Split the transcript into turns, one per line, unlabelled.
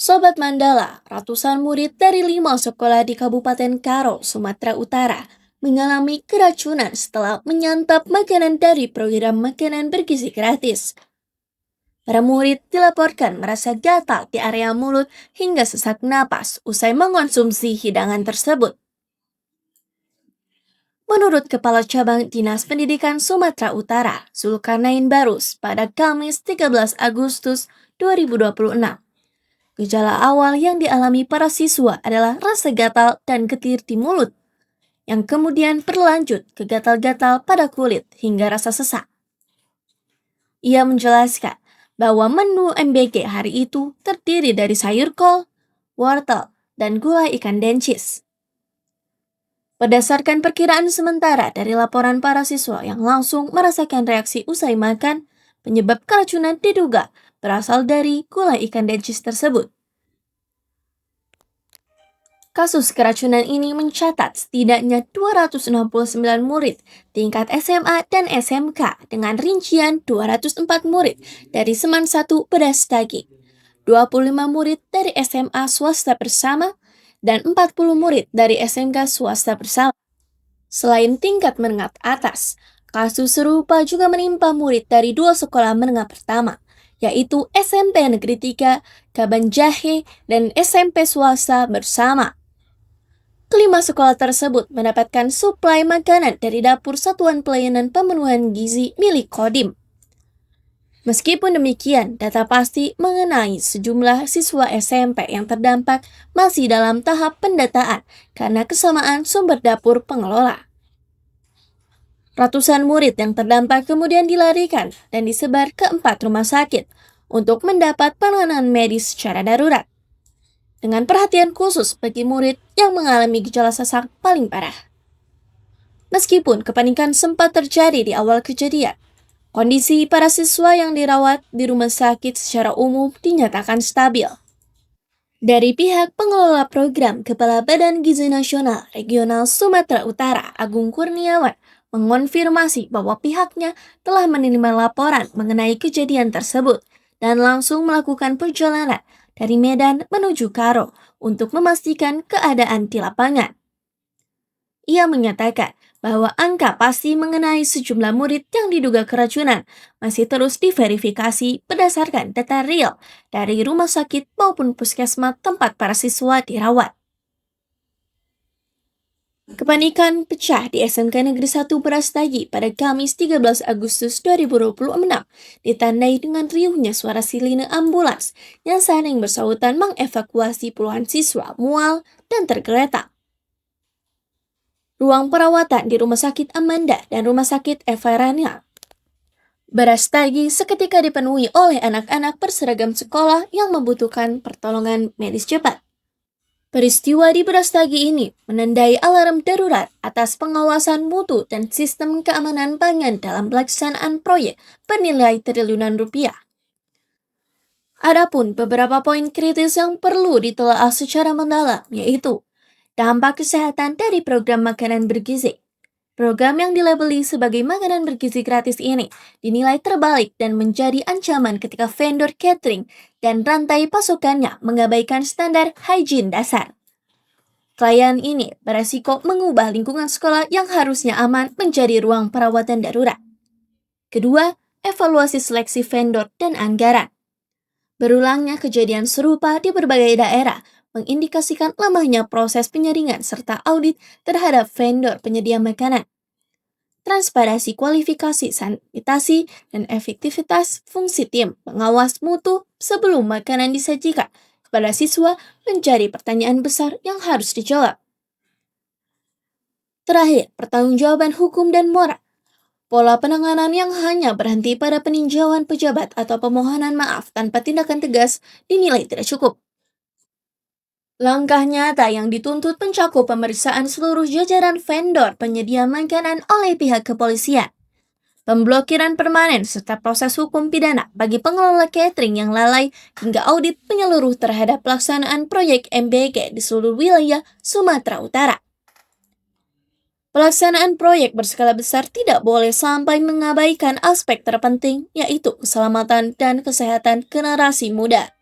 Sobat Mandala, ratusan murid dari 5 sekolah di Kabupaten Karo, Sumatera Utara mengalami keracunan setelah menyantap makanan dari program makanan bergizi gratis. Para murid dilaporkan merasa gatal di area mulut hingga sesak napas usai mengonsumsi hidangan tersebut. Menurut Kepala Cabang Dinas Pendidikan Sumatera Utara, Zulkarnain Barus, pada Kamis 13 Agustus 2026, gejala awal yang dialami para siswa adalah rasa gatal dan getir di mulut, yang kemudian berlanjut ke gatal-gatal pada kulit hingga rasa sesak. Ia menjelaskan bahwa menu MBG hari itu terdiri dari sayur kol, wortel, dan gulai ikan dencis. Berdasarkan perkiraan sementara dari laporan para siswa yang langsung merasakan reaksi usai makan, penyebab keracunan diduga berasal dari gulai ikan dencis tersebut. Kasus keracunan ini mencatat setidaknya 269 murid tingkat SMA dan SMK dengan rincian 204 murid dari Seman 1 Brastagi, 25 murid dari SMA swasta bersama, dan 40 murid dari SMK swasta bersama. Selain tingkat menengah atas, kasus serupa juga menimpa murid dari 2 sekolah menengah pertama, yaitu SMP Negeri 3 Kabanjahe dan SMP swasta bersama. Kelima sekolah tersebut mendapatkan suplai makanan dari Dapur Satuan Pelayanan Pemenuhan Gizi milik Kodim. Meskipun demikian, data pasti mengenai sejumlah siswa SMP yang terdampak masih dalam tahap pendataan karena kesamaan sumber dapur pengelola. Ratusan murid yang terdampak kemudian dilarikan dan disebar ke 4 rumah sakit untuk mendapat penanganan medis secara darurat, dengan perhatian khusus bagi murid yang mengalami gejala sesak paling parah. Meskipun kepanikan sempat terjadi di awal kejadian, kondisi para siswa yang dirawat di rumah sakit secara umum dinyatakan stabil. Dari pihak pengelola program, Kepala Badan Gizi Nasional Regional Sumatera Utara, Agung Kurniawan, mengonfirmasi bahwa pihaknya telah menerima laporan mengenai kejadian tersebut dan langsung melakukan perjalanan dari Medan menuju Karo untuk memastikan keadaan di lapangan. Ia menyatakan bahwa angka pasti mengenai sejumlah murid yang diduga keracunan masih terus diverifikasi berdasarkan data real dari rumah sakit maupun puskesmas tempat para siswa dirawat. Kepanikan pecah di SMK Negeri 1 Brastagi pada Kamis 13 Agustus 2026 ditandai dengan riuhnya suara sirine ambulans yang saling bersahutan mengevakuasi puluhan siswa mual dan tergeletak. Ruang perawatan di Rumah Sakit Amanda dan Rumah Sakit Everania Brastagi seketika dipenuhi oleh anak-anak berseragam sekolah yang membutuhkan pertolongan medis cepat. Peristiwa di Brastagi ini menandai alarm darurat atas pengawasan mutu dan sistem keamanan pangan dalam pelaksanaan proyek bernilai triliunan rupiah. Adapun beberapa poin kritis yang perlu ditelaah secara mendalam, yaitu dampak kesehatan dari program makanan bergizi. Program yang dilabeli sebagai makanan bergizi gratis ini dinilai terbalik dan menjadi ancaman ketika vendor catering dan rantai pasokannya mengabaikan standar hygiene dasar. Klien ini beresiko mengubah lingkungan sekolah yang harusnya aman menjadi ruang perawatan darurat. Kedua, evaluasi seleksi vendor dan anggaran. Berulangnya kejadian serupa di berbagai daerah mengindikasikan lemahnya proses penyaringan serta audit terhadap vendor penyedia makanan. Transparansi kualifikasi sanitasi dan efektivitas fungsi tim pengawas mutu sebelum makanan disajikan kepada siswa menjadi pertanyaan besar yang harus dijawab. Terakhir, pertanggungjawaban hukum dan moral. Pola penanganan yang hanya berhenti pada peninjauan pejabat atau pemohonan maaf tanpa tindakan tegas dinilai tidak cukup. Langkah nyata yang dituntut mencakup pemeriksaan seluruh jajaran vendor penyedia makanan oleh pihak kepolisian, pemblokiran permanen serta proses hukum pidana bagi pengelola catering yang lalai hingga audit menyeluruh terhadap pelaksanaan proyek MBG di seluruh wilayah Sumatera Utara. Pelaksanaan proyek berskala besar tidak boleh sampai mengabaikan aspek terpenting, yaitu keselamatan dan kesehatan generasi muda.